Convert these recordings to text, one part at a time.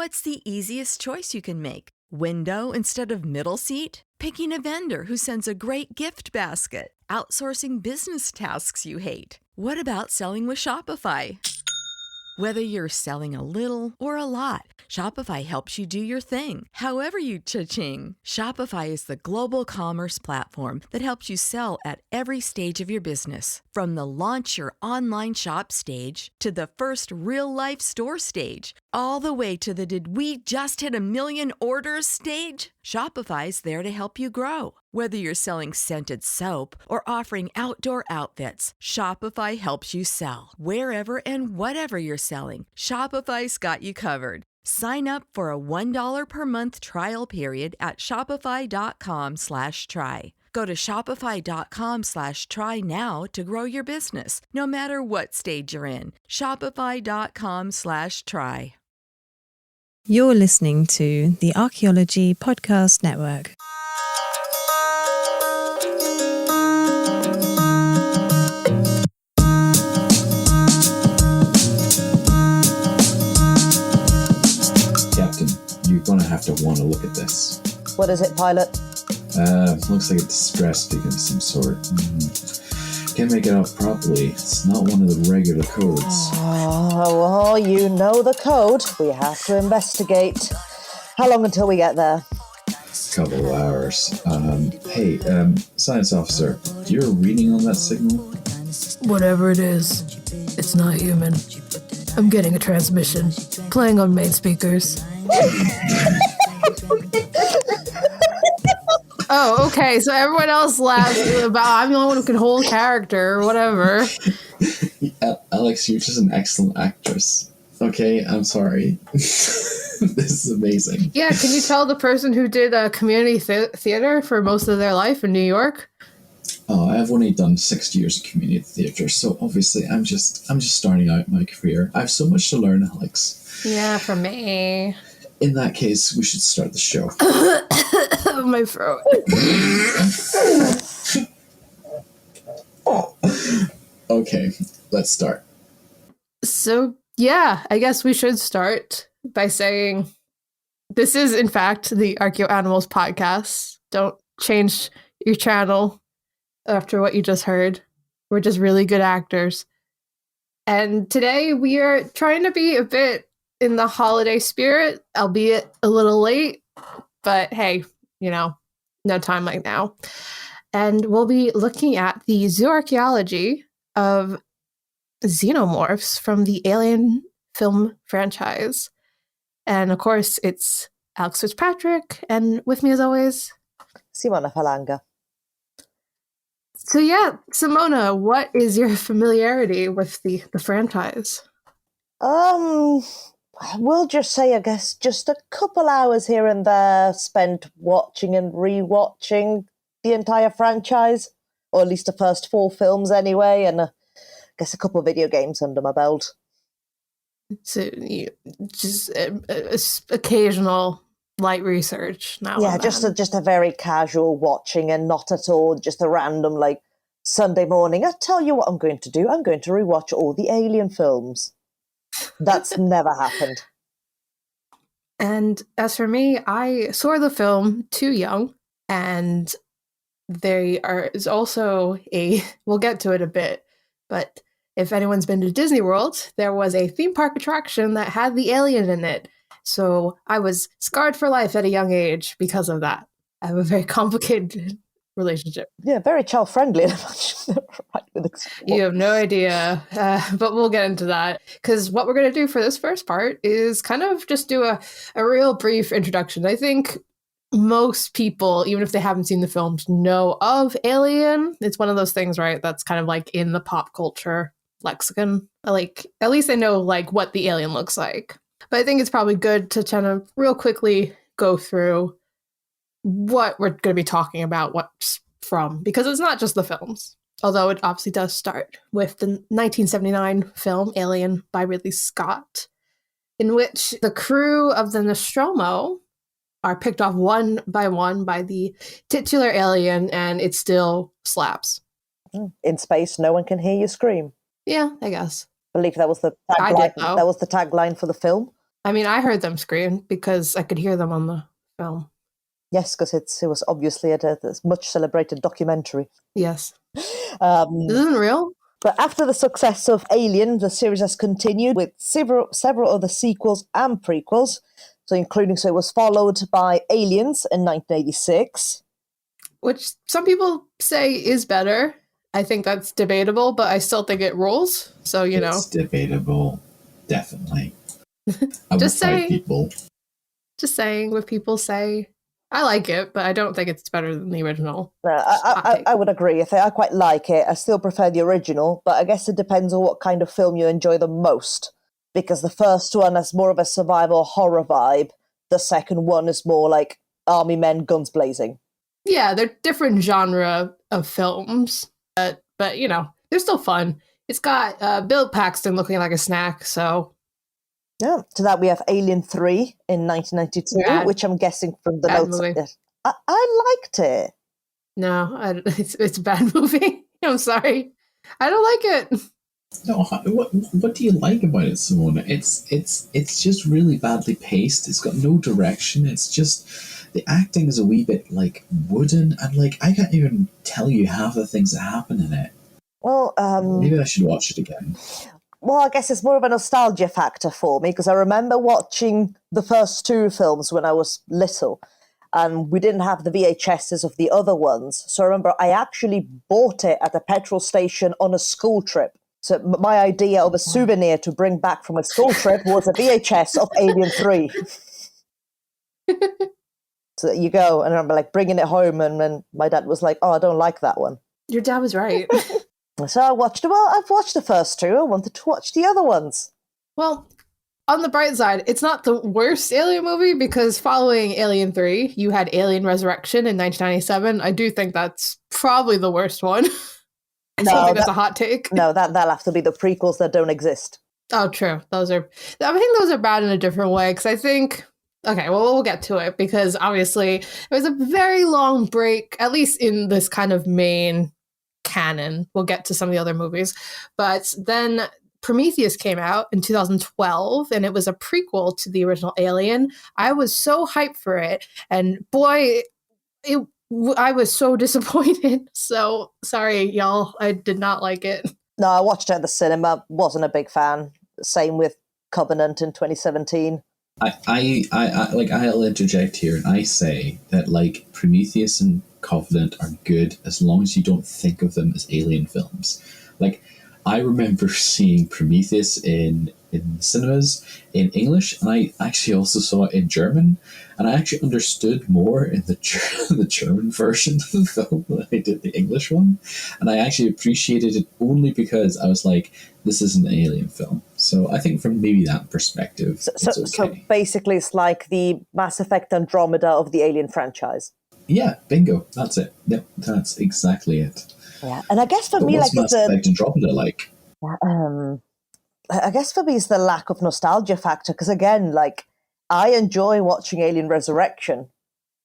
What's the easiest choice you can make? Window instead of middle seat? Picking a vendor who sends a great gift basket? Outsourcing business tasks you hate? What about selling with Shopify? Whether you're selling a little or a lot, Shopify helps you do your thing, however you cha-ching. Shopify is the global commerce platform that helps you sell at every stage of your business. From the launch your online shop stage to the first real-life store stage, all the way to the did we just hit a million orders stage. Shopify's there to help you grow. Whether you're selling scented soap or offering outdoor outfits, Shopify helps you sell. Wherever and whatever you're selling, Shopify's got you covered. Sign up for a $1 per month trial period at shopify.com/try. Go to shopify.com/try now to grow your business, no matter what stage you're in. Shopify.com/try. You're listening to the Archaeology Podcast Network. Captain, you're going to have to want to look at this. What is it, pilot? Looks like a distress beacon of some sort. Can't make it out properly. It's not one of the regular codes. Oh, well, you know the code. We have to investigate. How long until we get there? Couple of hours. Hey, science officer, you're reading on that signal? Whatever it is, it's not human. I'm getting a transmission, playing on main speakers. Oh, okay, so everyone else laughs about I'm the only one who can hold character or whatever. Alex, you're just an excellent actress. Okay, I'm sorry. This is amazing. Yeah, can you tell the person who did community theater for most of their life in New York? Oh, I've only done 6 years of community theater, so obviously I'm just starting out my career. I have so much to learn, Alex. Yeah, for me. In that case, we should start the show. My throat. Okay, let's start. So, yeah, I guess we should start by saying this is, in fact, the Archeo Animals podcast. Don't change your channel after what you just heard. We're just really good actors. And today we are trying to be a bit in the holiday spirit, albeit a little late. But hey, you know, no time like now. And we'll be looking at the zooarchaeology of xenomorphs from the Alien film franchise. And of course, it's Alex Fitzpatrick, and with me as always, Simona Falanga. So yeah, Simona, what is your familiarity with the franchise? We'll just say, I guess, just a couple hours here and there spent watching and re-watching the entire franchise, or at least the first 4 films anyway, and I guess a couple of video games under my belt. So you just occasional light research now. Yeah, and just then. just a very casual watching, and not at all just a random like Sunday morning. I tell you what I'm going to do. I'm going to rewatch all the Alien films. That's never happened. And as for me, I saw the film too young, and is also we'll get to it a bit, but if anyone's been to Disney World, there was a theme park attraction that had the alien in it. So I was scarred for life at a young age because of that. I have a very complicated relationship. Yeah, very child-friendly. You have no idea, but we'll get into that. Because what we're going to do for this first part is kind of just do a real brief introduction. I think most people, even if they haven't seen the films, know of Alien. It's one of those things, right, that's kind of like in the pop culture lexicon. Like, at least they know like what the alien looks like. But I think it's probably good to kind of real quickly go through what we're going to be talking about, what's from, because it's not just the films. Although it obviously does start with the 1979 film Alien by Ridley Scott, in which the crew of the Nostromo are picked off one by the titular alien, and it still slaps. In space, no one can hear you scream. Yeah, I guess. I believe that was the tagline. That was the tagline for the film. I mean, I heard them scream because I could hear them on the film. Yes, because it was obviously a much celebrated documentary. Yes. Isn't it real? But after the success of Alien, the series has continued with several other sequels and prequels. So it was followed by Aliens in 1986. Which some people say is better. I think that's debatable, but I still think it rules. So, It's debatable. Definitely. Just saying what people say. I like it, but I don't think it's better than the original. I would agree. I quite like it. I still prefer the original, but I guess it depends on what kind of film you enjoy the most. Because the first one has more of a survival horror vibe. The second one is more like army men, guns blazing. Yeah, they're different genre of films, but they're still fun. It's got Bill Paxton looking like a snack, so... Yeah, to that we have Alien 3 in 1992, which I'm guessing from the notes... I liked it. No, it's a bad movie. I'm sorry. I don't like it. No, what do you like about it, Simona? It's just really badly paced. It's got no direction. It's just... The acting is a wee bit, like, wooden, and, like, I can't even tell you half the things that happen in it. Well, maybe I should watch it again. Well, I guess it's more of a nostalgia factor for me, because I remember watching the first two films when I was little, and we didn't have the VHSs of the other ones. So I remember I actually bought it at a petrol station on a school trip. So my idea of a souvenir to bring back from a school trip was a VHS of Alien 3. So there you go. And I remember like bringing it home, and then my dad was like, "Oh, I don't like that one." Your dad was right. So I've watched the first two. I wanted to watch the other ones. Well, on the bright side, it's not the worst Alien movie, because following Alien 3, you had Alien Resurrection in 1997. I do think that's probably the worst one. I don't think that's a hot take. No, that'll have to be the prequels that don't exist. Oh, true. I think those are bad in a different way, because I think... Okay, well, we'll get to it, because obviously there was a very long break, at least in this kind of main canon. We'll get to some of the other movies. But then Prometheus came out in 2012, and it was a prequel to the original Alien. I was so hyped for it, and boy, I was so disappointed. So, sorry, y'all. I did not like it. No, I watched it at the cinema. Wasn't a big fan. Same with Covenant in 2017. I'll interject here, and I say that, like, Prometheus and Covenant are good as long as you don't think of them as Alien films. Like, I remember seeing Prometheus in cinemas in English, and I actually also saw it in German, and I actually understood more in the German version of the film than I did the English one, and I actually appreciated it only because I was like, this is an Alien film. So I think from maybe that perspective, it's okay. So basically it's like the Mass Effect Andromeda of the Alien franchise. Yeah, bingo. That's it. Yep, that's exactly it. Yeah, and I guess for me, what's Mass Effect Andromeda like? I guess for me it's the lack of nostalgia factor, because again, like, I enjoy watching Alien Resurrection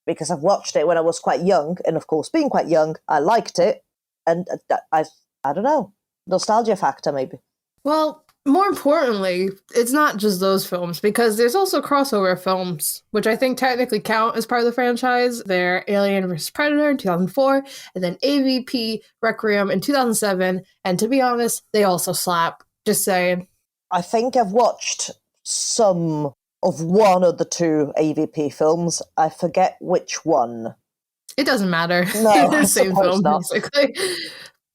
because I've watched it when I was quite young, and of course, being quite young, I liked it, and I don't know, nostalgia factor maybe. Well, more importantly, it's not just those films, because there's also crossover films, which I think technically count as part of the franchise. They're Alien vs. Predator in 2004, and then AVP Requiem in 2007, and to be honest, they also slap. Just saying. I think I've watched some of one of the two AVP films. I forget which one. It doesn't matter. No, They're the same film, not. basically.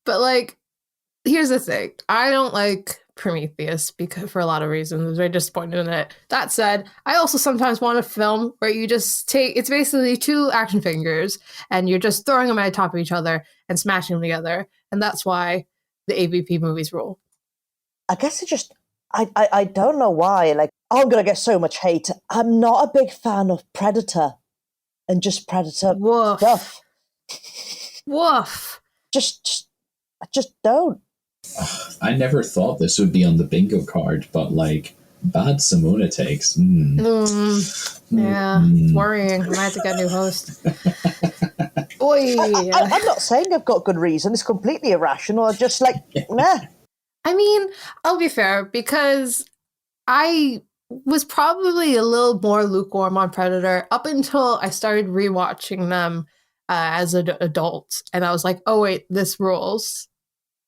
But, like, here's the thing. I don't like Prometheus because for a lot of reasons. I was very disappointed in it. That said, I also sometimes want a film where you just it's basically two action figures and you're just throwing them at the top of each other and smashing them together. And that's why the AVP movies rule. I guess it just... I don't know why. Like, I'm going to get so much hate. I'm not a big fan of Predator and just Predator stuff. Woof. I just don't. I never thought this would be on the bingo card, but, like, bad Simona takes. Yeah, it's worrying. I might have to get a new host. Oy. I'm not saying I've got good reason. It's completely irrational. I'm just like, meh. I mean, I'll be fair, because I was probably a little more lukewarm on Predator up until I started rewatching them as an adult. And I was like, oh, wait, this rules.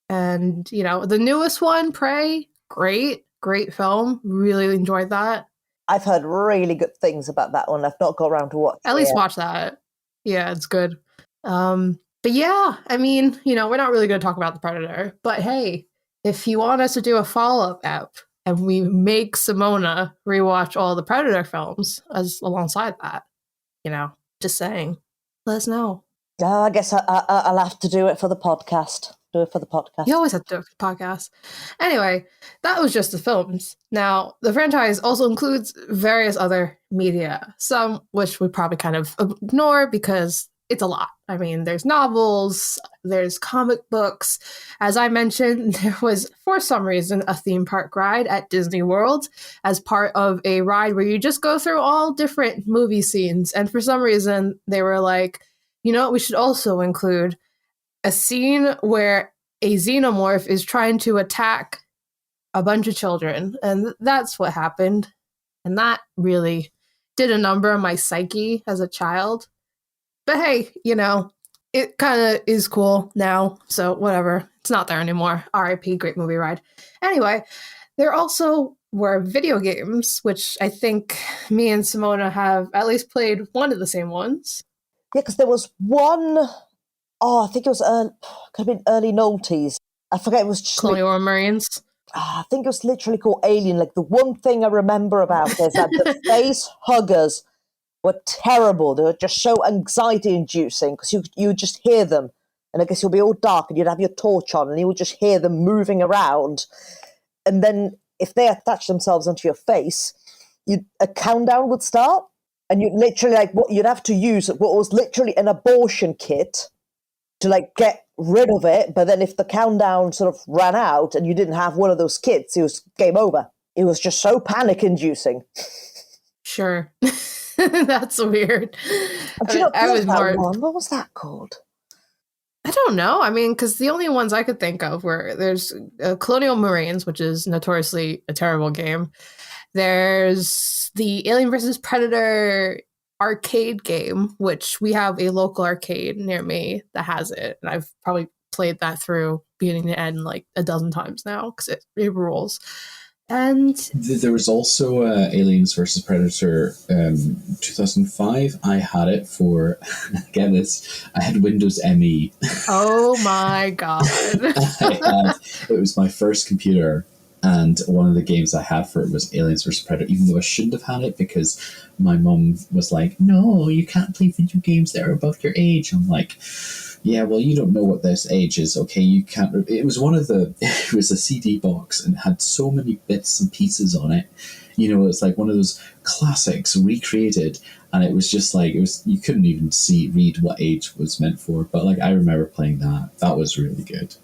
And, you know, the newest one, Prey, great film. Really enjoyed that. I've heard really good things about that one. I've not got around to watching it. At least watch that. Yeah, it's good. But yeah, I mean, you know, we're not really going to talk about the Predator. But hey, if you want us to do a follow-up app and we make Simona rewatch all the Predator films as alongside that, you know, just saying, let us know. I guess I'll have to do it for the podcast. Do it for the podcast. You always have to do it for the podcast. Anyway, that was just the films. Now, the franchise also includes various other media, some which we probably kind of ignore because it's a lot. I mean, there's novels, there's comic books. As I mentioned, there was, for some reason, a theme park ride at Disney World as part of a ride where you just go through all different movie scenes. And for some reason, they were like, you know what, we should also include a scene where a xenomorph is trying to attack a bunch of children. And that's what happened. And that really did a number on my psyche as a child. But hey, you know, it kind of is cool now. So whatever. It's not there anymore. RIP, great movie ride. Anyway, there also were video games, which I think me and Simona have at least played one of the same ones. Yeah, because there was one... I think it was could have been early noughties. I forget, it was just Colonial Marines. I think it was literally called Alien. Like, the one thing I remember about it is that the face huggers were terrible. They were just so anxiety inducing because you would just hear them, and I guess you'll be all dark and you'd have your torch on and you would just hear them moving around. And then if they attach themselves onto your face, a countdown would start, and you'd literally you'd have to use what was literally an abortion kit to get rid of it. But then if the countdown sort of ran out and you didn't have one of those kits, it was game over. It was just so panic inducing. Sure. That's weird. I was more... What was that called? I don't know. I mean, because the only ones I could think of were there's Colonial Marines, which is notoriously a terrible game. There's the Alien vs. Predator arcade game, which we have a local arcade near me that has it, and I've probably played that through beginning to end like a dozen times now because it rules. And there was also Aliens versus Predator 2005. I had it for, get this, I had Windows ME. Oh my god. It was my first computer, and one of the games I had for it was Aliens vs. Predator, even though I shouldn't have had it because my mum was like, no, you can't play video games that are above your age. I'm like, yeah, well, you don't know what this age is, okay? You can't... It was it was a CD box and had so many bits and pieces on it. You know, it's like one of those classics recreated, and it was just like, you couldn't even read what age was meant for. But I remember playing that. That was really good.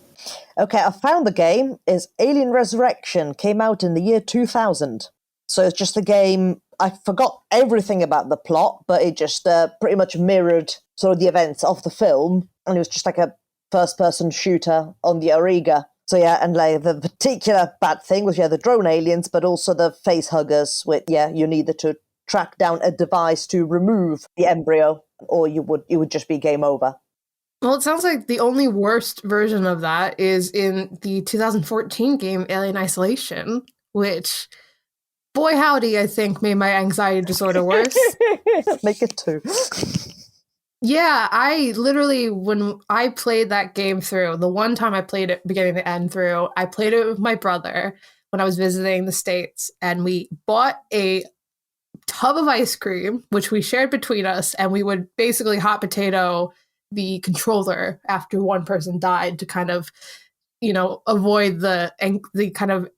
Okay, I found the game. Is Alien Resurrection, came out in the year 2000. So it's just a game. I forgot everything about the plot, but it just pretty much mirrored sort of the events of the film. And it was just like a first-person shooter on the Amiga. So yeah, and the particular bad thing was the drone aliens, but also the face huggers. With you needed to track down a device to remove the embryo, or it would just be game over. Well, it sounds like the only worst version of that is in the 2014 game Alien Isolation, which, boy howdy, I think made my anxiety disorder worse. Make it two. Yeah, I literally, when I played that game through, the one time I played it beginning to end through, I played it with my brother when I was visiting the States, and we bought a tub of ice cream, which we shared between us, and we would basically hot potato the controller after one person died to kind of, avoid the kind of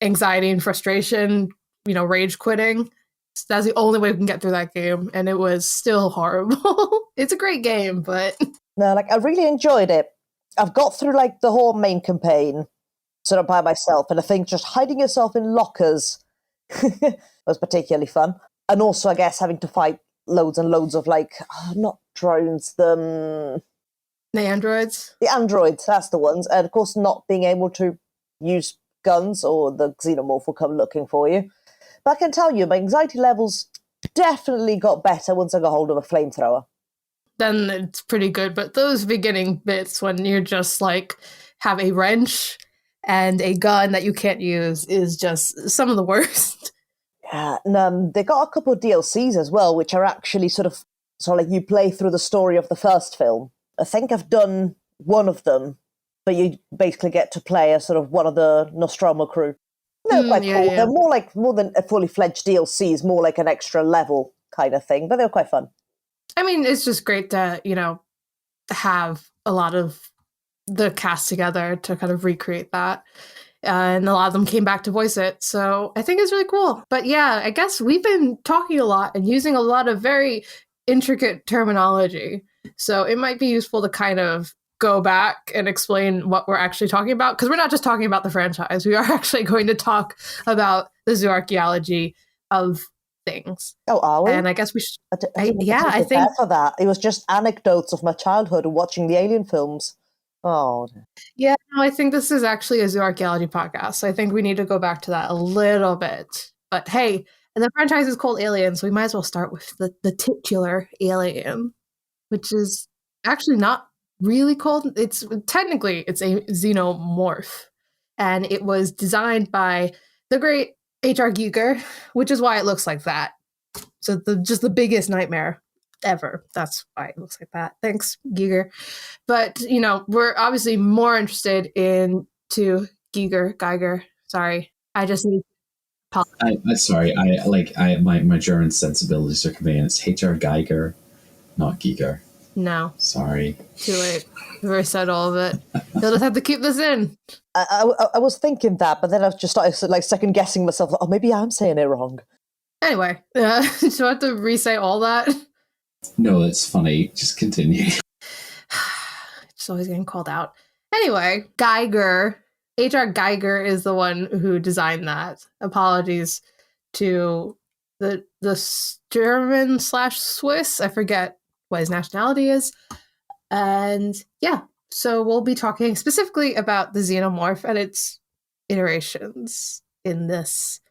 anxiety and frustration, rage quitting. So that's the only way we can get through that game, and it was still horrible. It's a great game, but... No, I really enjoyed it. I've got through, the whole main campaign sort of by myself, and I think just hiding yourself in lockers was particularly fun. And also, I guess, having to fight loads and loads of, not drones, the androids? The androids, that's the ones. And, of course, not being able to use guns, or the xenomorph will come looking for you. But I can tell you, my anxiety levels definitely got better once I got hold of a flamethrower. Then it's pretty good. But those beginning bits when you're just like have a wrench and a gun that you can't use is just some of the worst. Yeah, and they got a couple of DLCs as well, which are actually sort of like you play through the story of the first film. I think I've done one of them, but you basically get to play as sort of one of the Nostromo crew. They're quite cool. Yeah. They're more than a fully fledged DLCs, more like an extra level kind of thing, but they're quite fun. I mean, it's just great to, have a lot of the cast together to kind of recreate that. And a lot of them came back to voice it. So I think it's really cool. But yeah, I guess we've been talking a lot and using a lot of very intricate terminology. So it might be useful to kind of go back and explain what we're actually talking about. Because we're not just talking about the franchise. We are actually going to talk about the zooarchaeology of things. Oh, are we? And I guess we should. I think for that. It was just anecdotes of my childhood watching the Alien films. Oh. Yeah, no, I think this is actually a zooarchaeology podcast. So I think we need to go back to that a little bit. But hey, and the franchise is called Alien, so we might as well start with the titular Alien, which is actually not really called. It's technically a xenomorph, and it was designed by the great H.R. Giger, which is why it looks like that. So just the biggest nightmare ever. That's why it looks like that. Thanks, Giger. But, we're obviously more interested into Geiger. Sorry. I just need I'm sorry. My German sensibilities are conveying. It's H.R. Geiger, not Giger. No. Sorry. Too late. We've already said all of it. You'll just have to keep this in. I was thinking that, but then I've just started second guessing myself. Oh, maybe I'm saying it wrong. Anyway, do I have to re-say all that? No, it's funny. Just continue. Just always getting called out. Anyway, Geiger, H.R. Geiger is the one who designed that. Apologies to the German/Swiss. I forget what his nationality is. And yeah, so we'll be talking specifically about the xenomorph and its iterations in this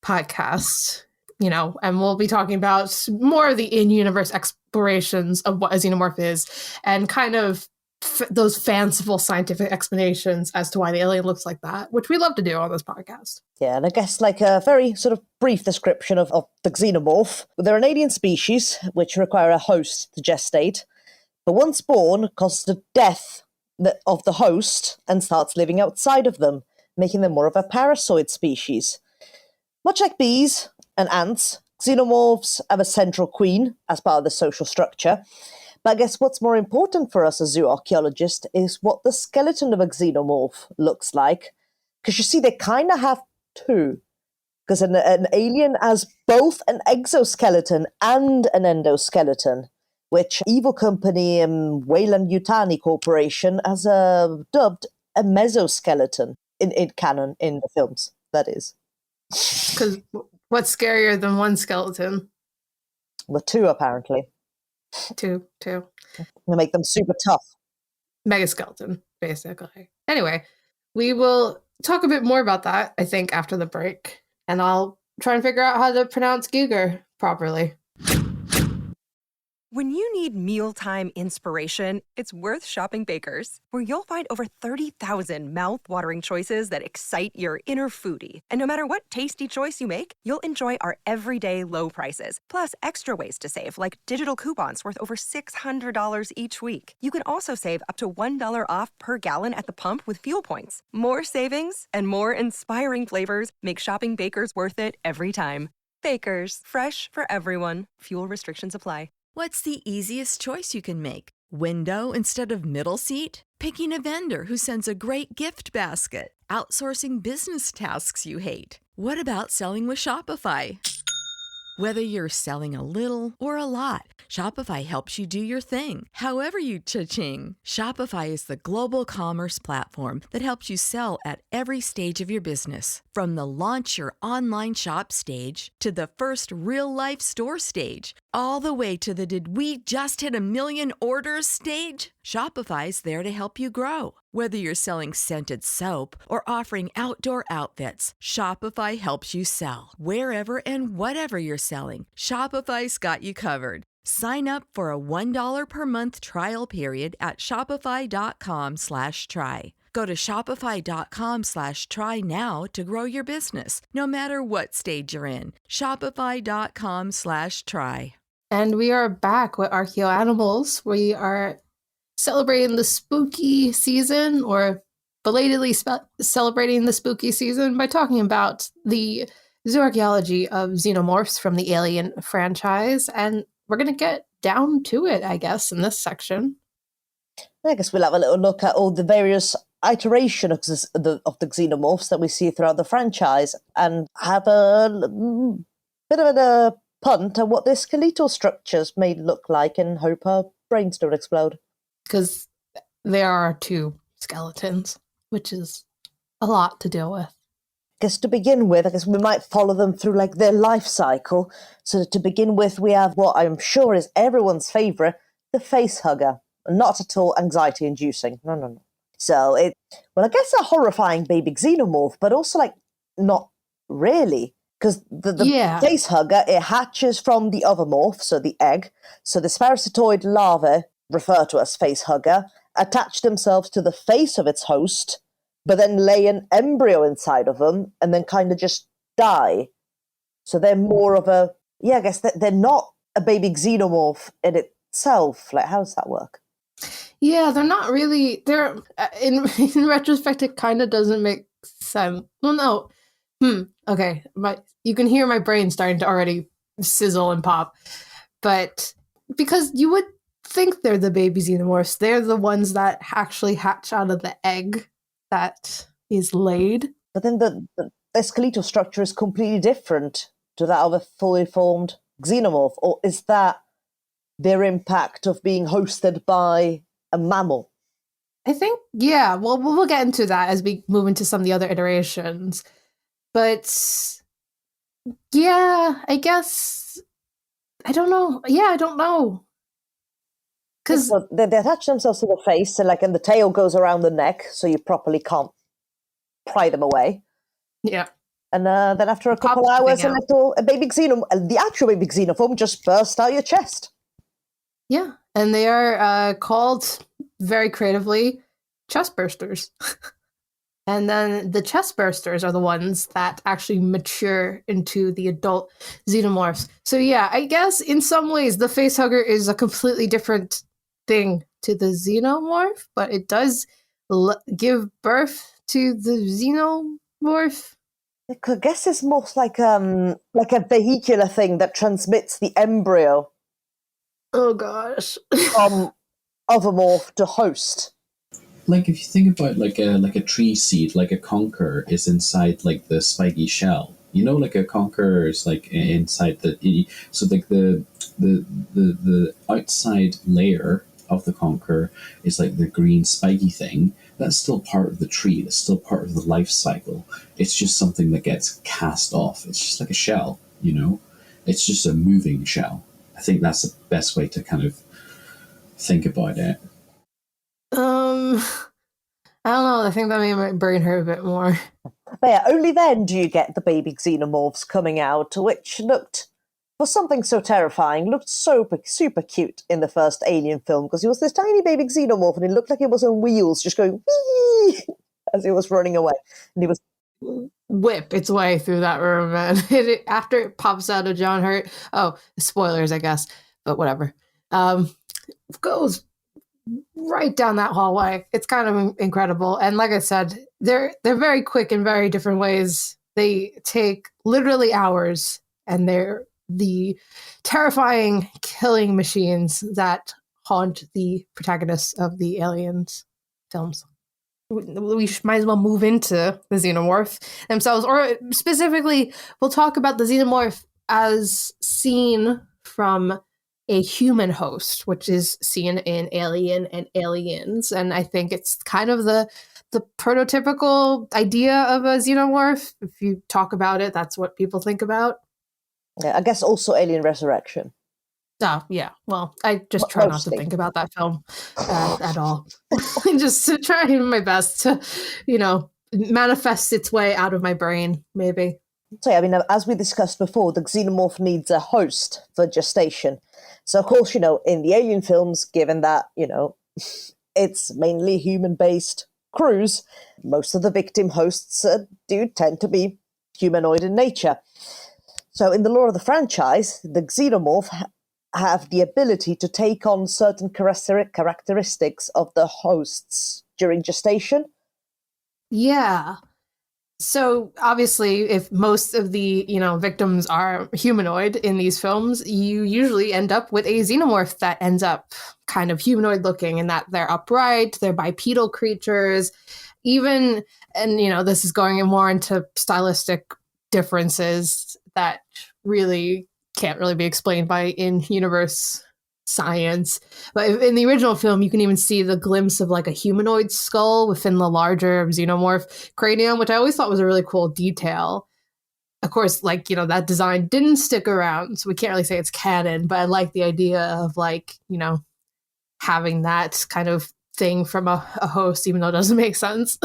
podcast. And we'll be talking about more of the in-universe explorations of what a xenomorph is and kind of those fanciful scientific explanations as to why the alien looks like that, which we love to do on this podcast. Yeah, and I guess a very sort of brief description of the xenomorph. They're an alien species which require a host to gestate, but once born, causes the death of the host and starts living outside of them, making them more of a parasitoid species. Much like bees and ants, xenomorphs have a central queen as part of the social structure. But I guess what's more important for us as zooarchaeologists is what the skeleton of a xenomorph looks like. Because you see, they kind of have two. Because an alien has both an exoskeleton and an endoskeleton, which evil company Weyland-Yutani Corporation has dubbed a mesoskeleton in canon in the films, that is. Because what's scarier than one skeleton? Well, two, apparently. Two. They make them super tough. Megaskeleton, basically. Anyway, we will talk a bit more about that, I think, after the break. And I'll try and figure out how to pronounce Giger properly. When you need mealtime inspiration, it's worth shopping Baker's, where you'll find over 30,000 mouth-watering choices that excite your inner foodie. And no matter what tasty choice you make, you'll enjoy our everyday low prices, plus extra ways to save, like digital coupons worth over $600 each week. You can also save up to $1 off per gallon at the pump with fuel points. More savings and more inspiring flavors make shopping Baker's worth it every time. Baker's, fresh for everyone. Fuel restrictions apply. What's the easiest choice you can make? Window instead of middle seat? Picking a vendor who sends a great gift basket? Outsourcing business tasks you hate? What about selling with Shopify? Whether you're selling a little or a lot, Shopify helps you do your thing, however you cha-ching. Shopify is the global commerce platform that helps you sell at every stage of your business. From the launch your online shop stage to the first real-life store stage, all the way to the did we just hit 1 million orders stage. Shopify's there to help you grow. Whether you're selling scented soap or offering outdoor outfits, Shopify helps you sell. Wherever and whatever you're selling, Shopify's got you covered. Sign up for a $1 per month trial period at shopify.com/try. Go to shopify.com/try now to grow your business, no matter what stage you're in. Shopify.com/try. And we are back with Archeo Animals. We are celebrating the spooky season, or belatedly celebrating the spooky season by talking about the zooarchaeology of xenomorphs from the Alien franchise. And we're going to get down to it, I guess, in this section. I guess we'll have a little look at all the various iterations of the xenomorphs that we see throughout the franchise and have a bit of a punt at what their skeletal structures may look like and hope our brains don't explode. Because there are 2 skeletons, which is a lot to deal with. I guess to begin with, I guess we might follow them through like their life cycle. So to begin with, we have what I'm sure is everyone's favourite, the facehugger. Not at all anxiety-inducing. No. So I guess a horrifying baby xenomorph, but also like not really. Because the facehugger, it hatches from the ovomorph, so the egg. So the parasitoid larvae, referred to as facehugger, attach themselves to the face of its host, but then lay an embryo inside of them and then kind of just die. So they're more of I guess they're not a baby xenomorph in itself. Like, how does that work? Yeah, they're not really. They're in retrospect, it kind of doesn't make sense. Well, no. Okay, you can hear my brain starting to already sizzle and pop, but because you would think they're the baby xenomorphs, they're the ones that actually hatch out of the egg that is laid. But then the skeletal structure is completely different to that of a fully formed xenomorph, or is that their impact of being hosted by a mammal? I think, yeah, well, we'll get into that as we move into some of the other iterations. But, yeah, I guess, I don't know. Yeah, I don't know. Because they attach themselves to the face, and the tail goes around the neck, so you properly can't pry them away. Yeah. And then after a couple hours, a baby xenomorph, the actual baby xenoform just bursts out your chest. Yeah, and they are called very creatively chest bursters. And then the chest bursters are the ones that actually mature into the adult xenomorphs. So yeah, I guess in some ways the facehugger is a completely different thing to the xenomorph, but it does give birth to the xenomorph. I guess it's more like a vehicular thing that transmits the embryo. Oh gosh. From ovomorph to host. Like if you think about like a tree seed, like a conker is inside the spiky shell. Like a conker is inside the outside layer of the conker is like the green spiky thing. That's still part of the tree. That's still part of the life cycle. It's just something that gets cast off. It's just like a shell. It's just a moving shell. I think that's the best way to kind of think about it. I don't know. I think that made my brain hurt a bit more. But yeah, only then do you get the baby xenomorphs coming out, which looked, for something so terrifying, looked super cute in the first Alien film, because he was this tiny baby xenomorph and it looked like it was on wheels, just going wee as it was running away. And he was whip its way through that room, man. After it pops out of John Hurt. Oh, spoilers, I guess, but whatever. Goes right down that hallway. It's kind of incredible. And like I said, they're very quick in very different ways. They take literally hours, and they're the terrifying killing machines that haunt the protagonists of the Aliens films. We might as well move into the xenomorph themselves, or specifically, we'll talk about the xenomorph as seen from a human host, which is seen in Alien and Aliens. And I think it's kind of the prototypical idea of a xenomorph. If you talk about it, that's what people think about. Yeah, I guess also Alien Resurrection. Oh, yeah. Well, I just try not to think about that film at all. Just to try my best to, manifest its way out of my brain, maybe. So, I mean, as we discussed before, the xenomorph needs a host for gestation. So, of course, in the Alien films, given that, it's mainly human-based crews, most of the victim hosts do tend to be humanoid in nature. So, in the lore of the franchise, the xenomorph have the ability to take on certain characteristics of the hosts during gestation. Yeah. So obviously, if most of the victims are humanoid in these films, you usually end up with a xenomorph that ends up kind of humanoid looking, in that they're upright, they're bipedal creatures, and this is going more into stylistic differences that really can't really be explained by in-universe science. But in the original film, you can even see the glimpse of like a humanoid skull within the larger xenomorph cranium, which I always thought was a really cool detail. Of course, that design didn't stick around, so we can't really say it's canon, but I like the idea of having that kind of thing from a host, even though it doesn't make sense.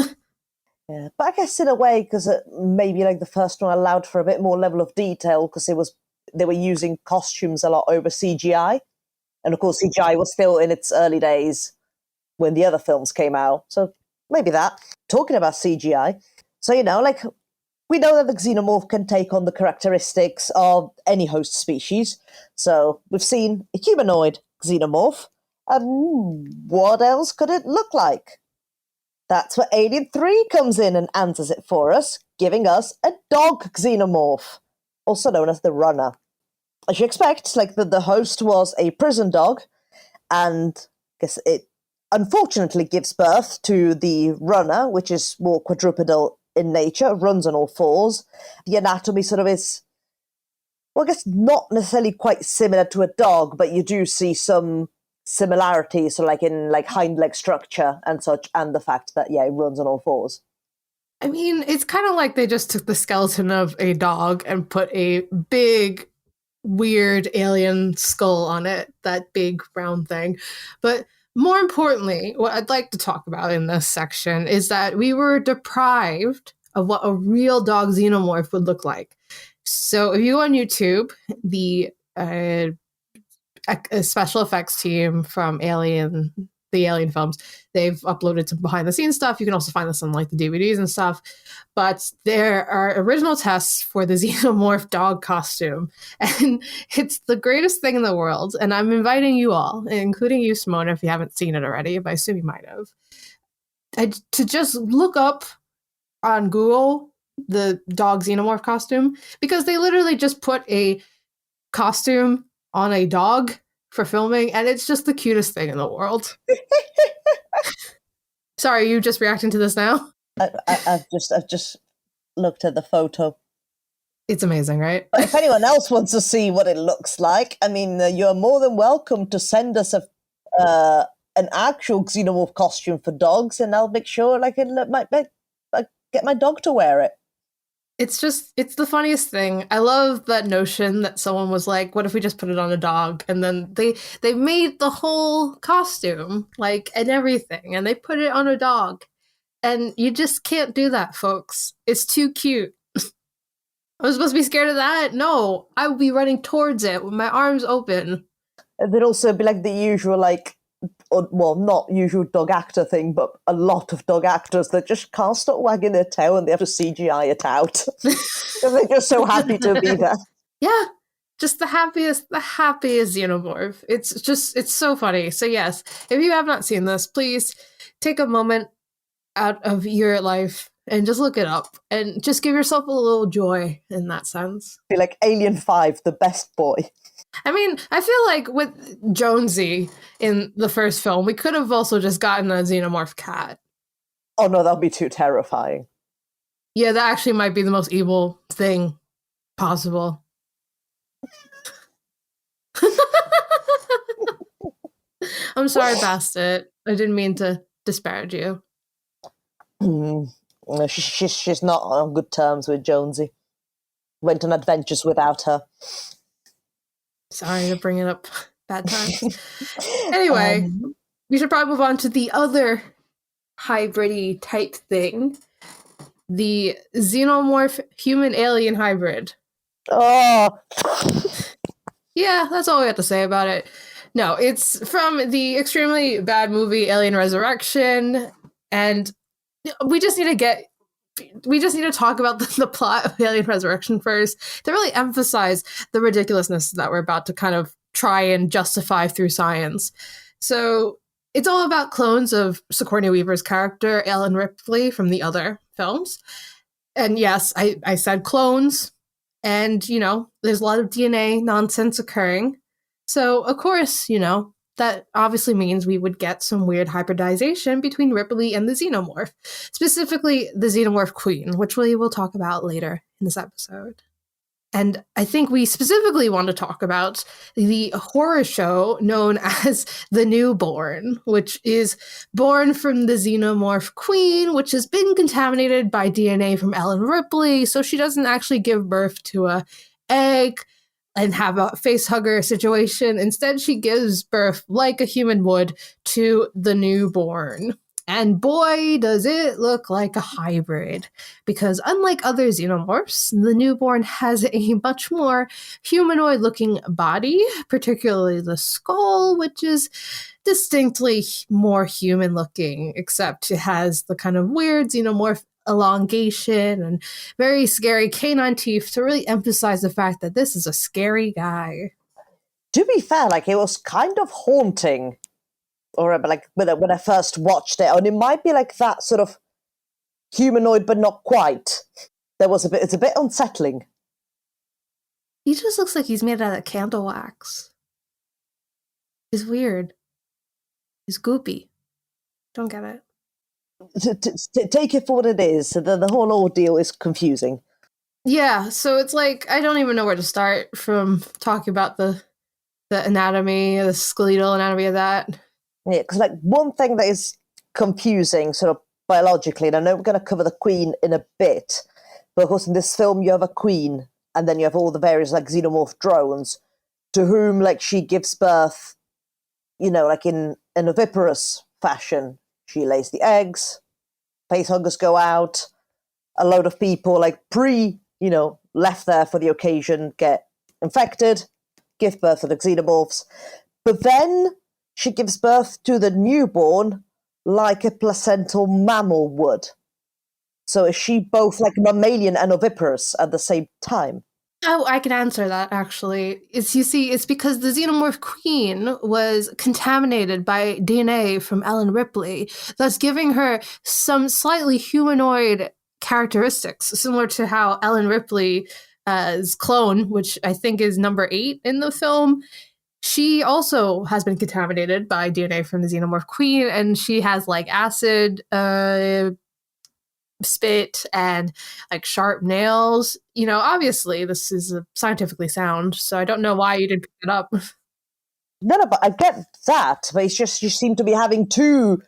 Yeah, but I guess in a way, because maybe the first one allowed for a bit more level of detail, because they were using costumes a lot over CGI. And of course, CGI was still in its early days when the other films came out. So maybe that. Talking about CGI. So, we know that the xenomorph can take on the characteristics of any host species. So we've seen a humanoid xenomorph. What else could it look like? That's where Alien 3 comes in and answers it for us, giving us a dog xenomorph, also known as the Runner. As you expect, the host was a prison dog, and I guess it unfortunately gives birth to the Runner, which is more quadrupedal in nature, runs on all fours. The anatomy sort of is, well, I guess not necessarily quite similar to a dog, but you do see some similarities, so in hind leg structure and such, and the fact that it runs on all fours. I mean, it's kind of like they just took the skeleton of a dog and put a big, weird alien skull on it, that big round thing. But more importantly, what I'd like to talk about in this section is that we were deprived of what a real dog xenomorph would look like. So if you go on YouTube, the a special effects team from the Alien films, they've uploaded some behind the scenes stuff. You can also find this on the DVDs and stuff. But there are original tests for the xenomorph dog costume, and it's the greatest thing in the world. And I'm inviting you all, including you, Simona, if you haven't seen it already, but I assume you might have, to just look up on Google the dog xenomorph costume, because they literally just put a costume on a dog for filming, and it's just the cutest thing in the world. Sorry, are you just reacting to this now? I've just looked at the photo. It's amazing, right? But if anyone else wants to see what it looks like, I mean, you're more than welcome to send us an actual xenomorph costume for dogs, and I'll make sure I get my dog to wear it. It's the funniest thing. I love that notion that someone was like, what if we just put it on a dog? And then they made the whole costume, and everything, and they put it on a dog. And you just can't do that, folks. It's too cute. I was supposed to be scared of that? No, I would be running towards it with my arms open. And there'd also be the usual, not usual dog actor thing, but a lot of dog actors that just can't stop wagging their tail and they have to CGI it out. They're just so happy to be there. Yeah, just the happiest xenomorph. It's so funny. So yes, if you have not seen this, please take a moment out of your life and just look it up and just give yourself a little joy in that sense. Be like Alien 5, the best boy. I mean, I feel like with Jonesy in the first film, we could have also just gotten a xenomorph cat. Oh no, that would be too terrifying. Yeah, that actually might be the most evil thing possible. I'm sorry, Bastet. I didn't mean to disparage you. She's not on good terms with Jonesy. Went on adventures without her. Sorry to bring it up. Bad times. Anyway, we should probably move on to the other hybrid-y type thing. The Xenomorph human-alien hybrid. Oh. Yeah, that's all we have to say about it. No, it's from the extremely bad movie Alien Resurrection, and we just need to talk about the plot of Alien Resurrection first to really emphasize the ridiculousness that we're about to kind of try and justify through science. So it's all about clones of Sigourney Weaver's character, Ellen Ripley, from the other films. And yes, I said clones. And, you know, there's a lot of DNA nonsense occurring. So, of course, you know, that obviously means we would get some weird hybridization between Ripley and the Xenomorph, specifically the Xenomorph Queen, which we will talk about later in this episode. And I think we specifically want to talk about the horror show known as The Newborn, which is born from the Xenomorph Queen, which has been contaminated by DNA from Ellen Ripley, so she doesn't actually give birth to a egg and have a facehugger situation. Instead, she gives birth, like a human would, to the newborn. And boy, does it look like a hybrid. Because unlike other xenomorphs, the newborn has a much more humanoid-looking body, particularly the skull, which is distinctly more human-looking, except it has the kind of weird xenomorph elongation and very scary canine teeth to really emphasize the fact that this is a scary guy. To be fair, like, it was kind of haunting. Or like when I first watched it, and it might be like that sort of humanoid, but not quite. It's a bit unsettling. He just looks like he's made out of candle wax. He's weird. He's goopy. Don't get it. Take it for what it is. The whole ordeal is confusing. Yeah, so it's like, I don't even know where to start from talking about the anatomy, the skeletal anatomy of that. Yeah, because like one thing that is confusing sort of biologically, and I know we're going to cover the Queen in a bit, but of course in this film you have a Queen, and then you have all the various like xenomorph drones, to whom like she gives birth, you know, like in an oviparous fashion. She lays the eggs, facehuggers go out, a load of people like left there for the occasion get infected, give birth to the xenomorphs, but then she gives birth to the newborn like a placental mammal would. So is she both like mammalian and oviparous at the same time? Oh, I can answer that, actually. It's because the Xenomorph Queen was contaminated by DNA from Ellen Ripley, thus giving her some slightly humanoid characteristics, similar to how Ellen Ripley's clone, which I think is number 8 in the film, she also has been contaminated by DNA from the Xenomorph Queen, and she has like acid spit and like sharp nails. You know, obviously this is scientifically sound, so I don't know why you didn't pick it up. No, but I get that, but it's just you seem to be having 2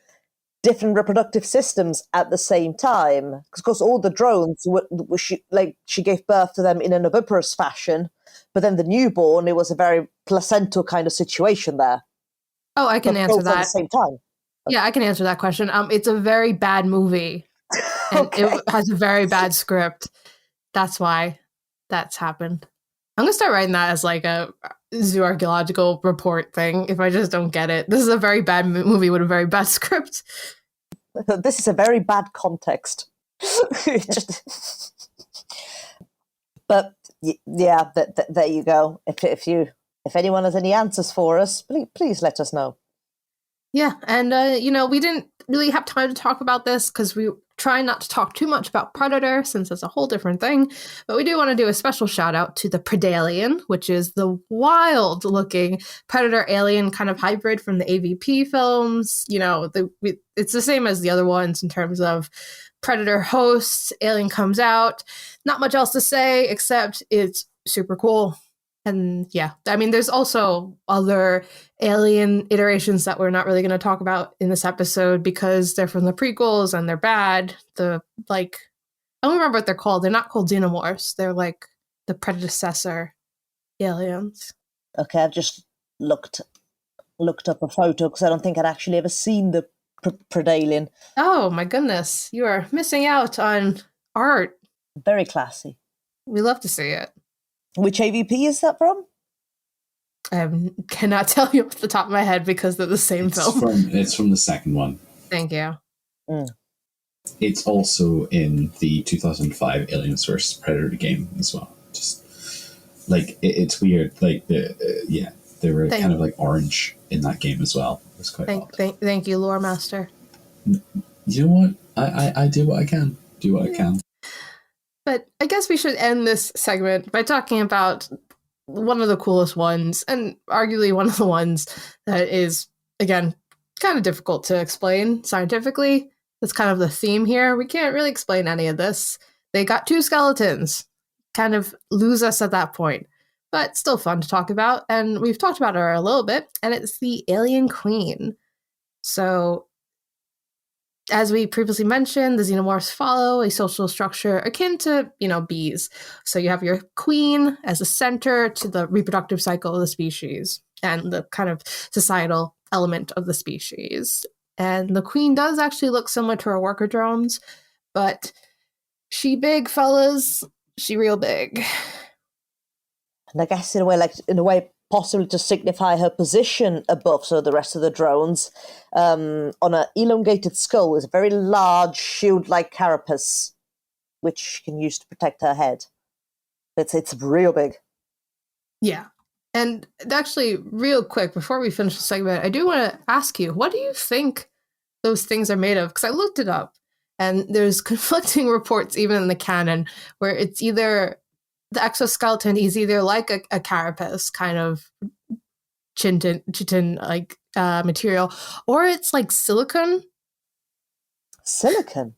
different reproductive systems at the same time. Because of course all the drones she gave birth to them in an oviparous fashion, but then the newborn, it was a very placental kind of situation there. Oh, I can answer that. At the same time. Yeah, I can answer that question. It's a very bad movie. And okay. It has a very bad script. That's why that's happened. I'm going to start writing that as like a zooarchaeological report thing if I just don't get it. This is a very bad movie with a very bad script. This is a very bad context. But yeah, there you go. If anyone has any answers for us, please let us know. Yeah, and we didn't really have time to talk about this because we try not to talk too much about Predator since it's a whole different thing. But we do want to do a special shout out to the Predalien, which is the wild looking Predator alien kind of hybrid from the AVP films. You know, it's the same as the other ones in terms of Predator hosts, alien comes out. Not much else to say except it's super cool. And yeah, I mean, there's also other alien iterations that we're not really going to talk about in this episode because they're from the prequels and they're bad. I don't remember what they're called. They're not called xenomorphs. They're like the predecessor aliens. Okay, I've just looked up a photo because I don't think I'd actually ever seen the Predalien. Oh my goodness, you are missing out on art. Very classy. We love to see it. Which AVP is that from? I cannot tell you off the top of my head because they're the same film. It's from the second one. Thank you. Mm. It's also in the 2005 Aliens vs. Predator game as well. Just like it's weird. Like they were kind of like orange in that game as well. It was quite odd. Thank you, Lore Master. You know what? I do what I can. Do what I can. But I guess we should end this segment by talking about one of the coolest ones, and arguably one of the ones that is, again, kind of difficult to explain scientifically. That's kind of the theme here. We can't really explain any of this. They got 2 skeletons. Kind of lose us at that point. But still fun to talk about, and we've talked about her a little bit, and it's the alien queen. So, as we previously mentioned, the xenomorphs follow a social structure akin to, bees. So you have your queen as a center to the reproductive cycle of the species and the kind of societal element of the species. And the queen does actually look similar to her worker drones, but she big, fellas. She real big. And I guess in a way, possibly to signify her position above the rest of the drones, on an elongated skull is a very large shield-like carapace, which she can use to protect her head. It's real big. Yeah. And actually, real quick, before we finish the segment, I do want to ask you, what do you think those things are made of? Because I looked it up, and there's conflicting reports even in the canon, where it's either the exoskeleton is either like a carapace kind of chitin like material, or it's like silicone. Silicone?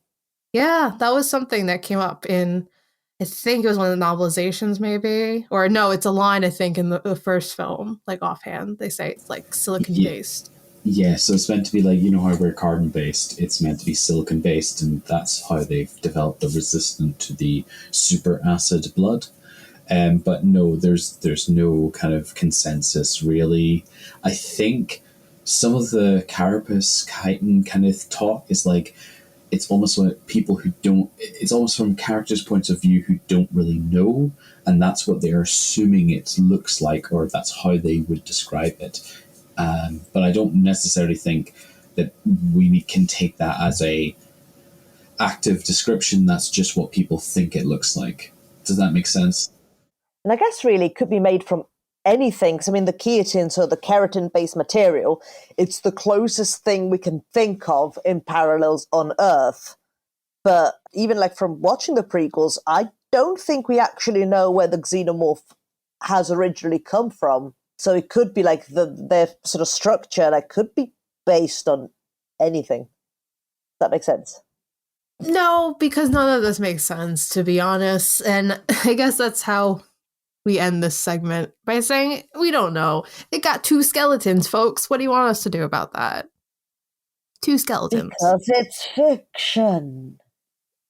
Yeah, that was something that came up in, I think it was one of the novelizations maybe. Or no, it's a line I think in the first film, like offhand. They say it's like silicone-based. Yeah, so it's meant to be like, how we're carbon-based, it's meant to be silicon-based, and that's how they've developed the resistant to the super acid blood. But no, there's no kind of consensus really. I think some of the carapace chitin kind of talk is like, it's almost like people who don't, it's almost from characters' points of view who don't really know, and that's what they're assuming it looks like, or that's how they would describe it. But I don't necessarily think that we can take that as a active description. That's just what people think it looks like. Does that make sense? And I guess really it could be made from anything. Because, the chitin, so the keratin-based material, it's the closest thing we can think of in parallels on Earth. But even from watching the prequels, I don't think we actually know where the xenomorph has originally come from. So it could be their sort of structure, could be based on anything. Does that make sense? No, because none of this makes sense, to be honest. And I guess that's how we end this segment, by saying we don't know. It got 2 skeletons, folks. What do you want us to do about that? 2 skeletons. Because it's fiction.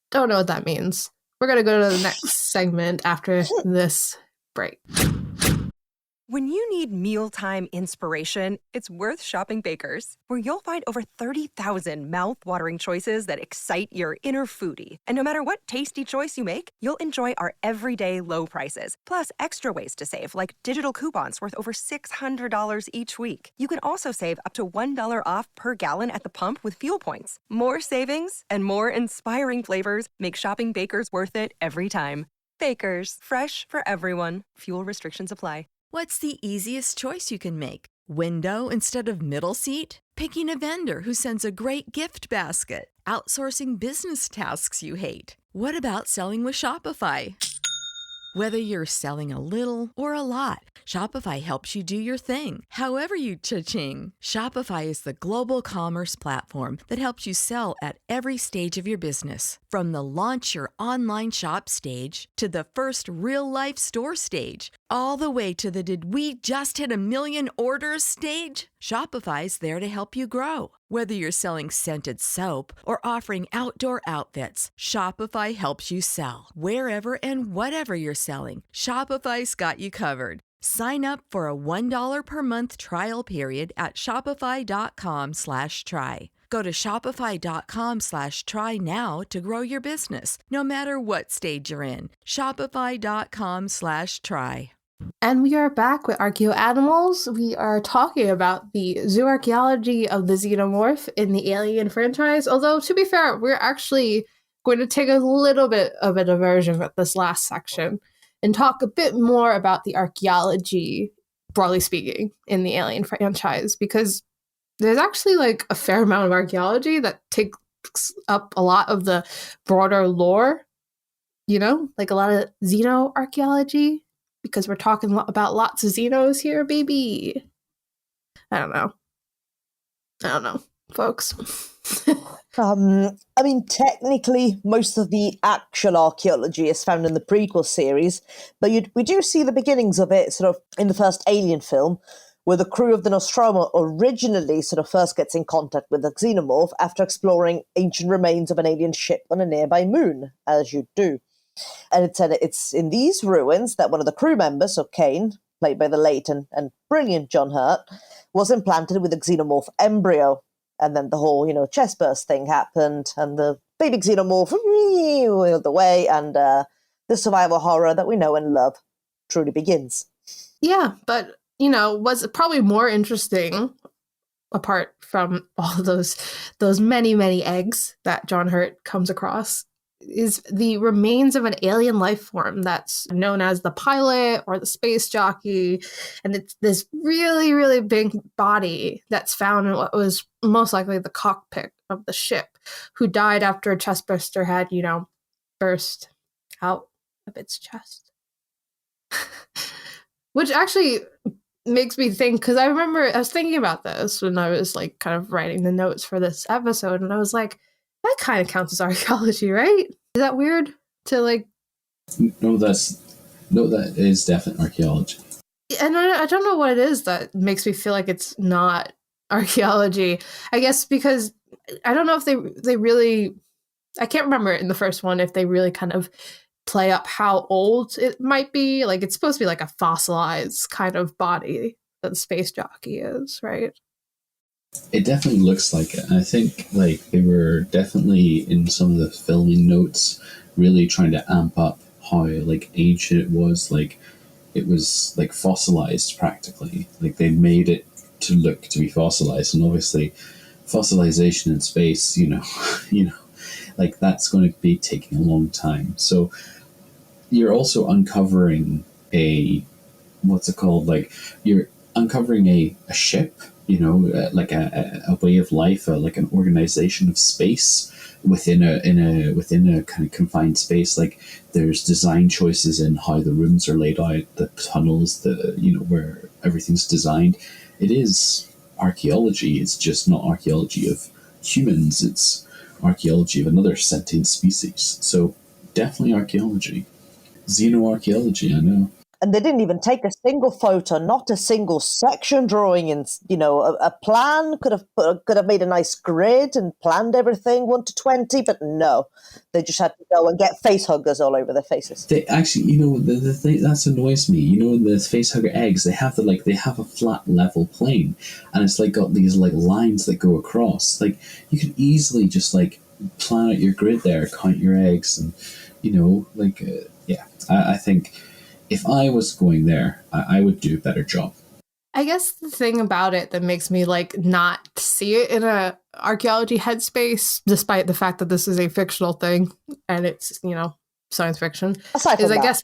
Don't know what that means. We're going to go to the next segment after this break. When you need mealtime inspiration, it's worth shopping Baker's, where you'll find over 30,000 mouth-watering choices that excite your inner foodie. And no matter what tasty choice you make, you'll enjoy our everyday low prices, plus extra ways to save, like digital coupons worth over $600 each week. You can also save up to $1 off per gallon at the pump with fuel points. More savings and more inspiring flavors make shopping Baker's worth it every time. Baker's, fresh for everyone. Fuel restrictions apply. What's the easiest choice you can make? Window instead of middle seat? Picking a vendor who sends a great gift basket? Outsourcing business tasks you hate? What about selling with Shopify? Whether you're selling a little or a lot, Shopify helps you do your thing, however you cha-ching. Shopify is the global commerce platform that helps you sell at every stage of your business. From the launch your online shop stage to the first real-life store stage, all the way to the did we just hit 1 million orders stage. Shopify's there to help you grow. Whether you're selling scented soap or offering outdoor outfits, Shopify helps you sell. Wherever and whatever you're selling, Shopify's got you covered. Sign up for a $1 per month trial period at shopify.com/try. Go to shopify.com/try now to grow your business, no matter what stage you're in. Shopify.com/try. And we are back with Archaeo Animals. We are talking about the zooarchaeology of the xenomorph in the Alien franchise. Although, to be fair, we're actually going to take a little bit of a diversion with this last section and talk a bit more about the archaeology, broadly speaking, in the Alien franchise, because there's actually like a fair amount of archaeology that takes up a lot of the broader lore, you know, like a lot of xenoarchaeology, because we're talking about lots of xenos here, baby. I don't know, folks. I mean, technically, most of the actual archaeology is found in the prequel series, but we do see the beginnings of it sort of in the first Alien film, where the crew of the Nostromo originally sort of first gets in contact with the xenomorph after exploring ancient remains of an alien ship on a nearby moon, as you do. And it said it's in these ruins that one of the crew members, so Kane, played by the late and brilliant John Hurt, was implanted with a xenomorph embryo. And then the whole, chest burst thing happened, and the baby xenomorph wheeled away, and the survival horror that we know and love truly begins. Yeah, but, what's probably more interesting, apart from all those many, many eggs that John Hurt comes across, is the remains of an alien life form that's known as the pilot or the space jockey. And it's this really, really big body that's found in what was most likely the cockpit of the ship, who died after a chest burster had, burst out of its chest. Which actually makes me think, because I remember I was thinking about this when I was like kind of writing the notes for this episode, and I was like, that kind of counts as archaeology, right? Is that weird to like? No, that is definitely archaeology. And I don't know what it is that makes me feel like it's not archaeology. I guess because I don't know if they really. I can't remember in the first one if they really kind of play up how old it might be. Like it's supposed to be like a fossilized kind of body that the space jockey is, right? It definitely looks like it. And I think like they were definitely in some of the filming notes really trying to amp up how like ancient it was. Like it was like fossilized practically. Like they made it to look to be fossilized, and obviously fossilization in space, like that's going to be taking a long time. So you're also uncovering what's it called? Like you're uncovering a ship, like a way of life, like an organization of space within a kind of confined space. Like there's design choices in how the rooms are laid out, the tunnels, where everything's designed. It is archaeology. It's just not archaeology of humans. It's archaeology of another sentient species. So definitely archaeology. Xenoarchaeology, I know. And they didn't even take a single photo, not a single section drawing, and a plan. Could have made a nice grid and planned everything 1 to 20, but no, they just had to go and get facehuggers all over their faces. They actually, the thing that annoys me, the facehugger eggs, they have a flat level plane, and it's like got these like lines that go across. Like you could easily just like plan out your grid there, count your eggs, and I think. If I was going there, I would do a better job. I guess the thing about it that makes me like not see it in a archaeology headspace, despite the fact that this is a fictional thing and it's, science fiction, aside from that,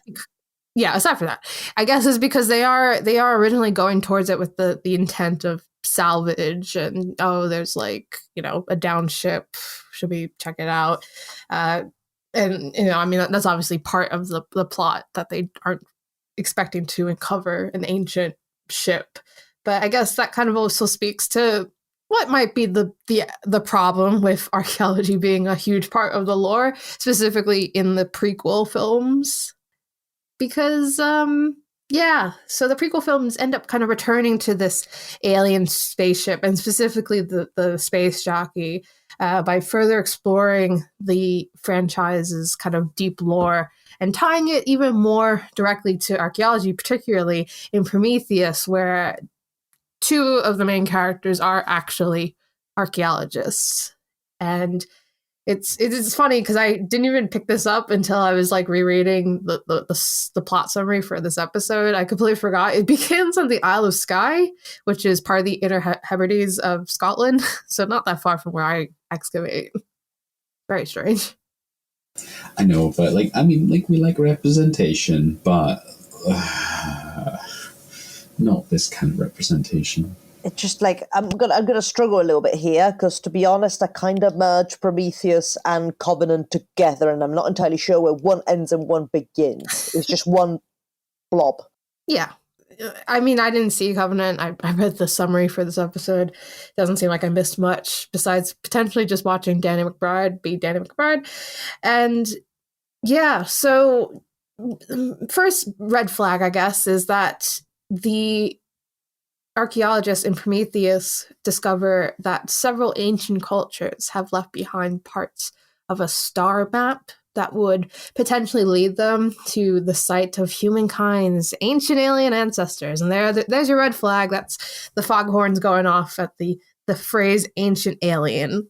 I guess is because they are originally going towards it with the intent of salvage and there's like, a down ship. Should we check it out? And that's obviously part of the plot, that they aren't expecting to uncover an ancient ship. But I guess that kind of also speaks to what might be the problem with archaeology being a huge part of the lore, specifically in the prequel films. Because, Yeah, so the prequel films end up kind of returning to this alien spaceship, and specifically the space jockey, by further exploring the franchise's kind of deep lore and tying it even more directly to archaeology, particularly in Prometheus, where two of the main characters are actually archaeologists. And it's funny because I didn't even pick this up until I was like rereading the plot summary for this episode. I completely forgot. It begins on the Isle of Skye, which is part of the Inner Hebrides of Scotland, so not that far from where I excavate. Very strange. I know, but like, I mean, like, we like representation, but not this kind of representation. It's just like I'm gonna struggle a little bit here because, to be honest, I kind of merge Prometheus and Covenant together, and I'm not entirely sure where one ends and one begins. It's just one blob. Yeah, I mean, I didn't see Covenant. I read the summary for this episode. Doesn't seem like I missed much besides potentially just watching Danny McBride be Danny McBride, and yeah. So first red flag, I guess, is that the archaeologists in Prometheus discover that several ancient cultures have left behind parts of a star map that would potentially lead them to the site of humankind's ancient alien ancestors. And there's your red flag. That's the foghorns going off at the phrase ancient alien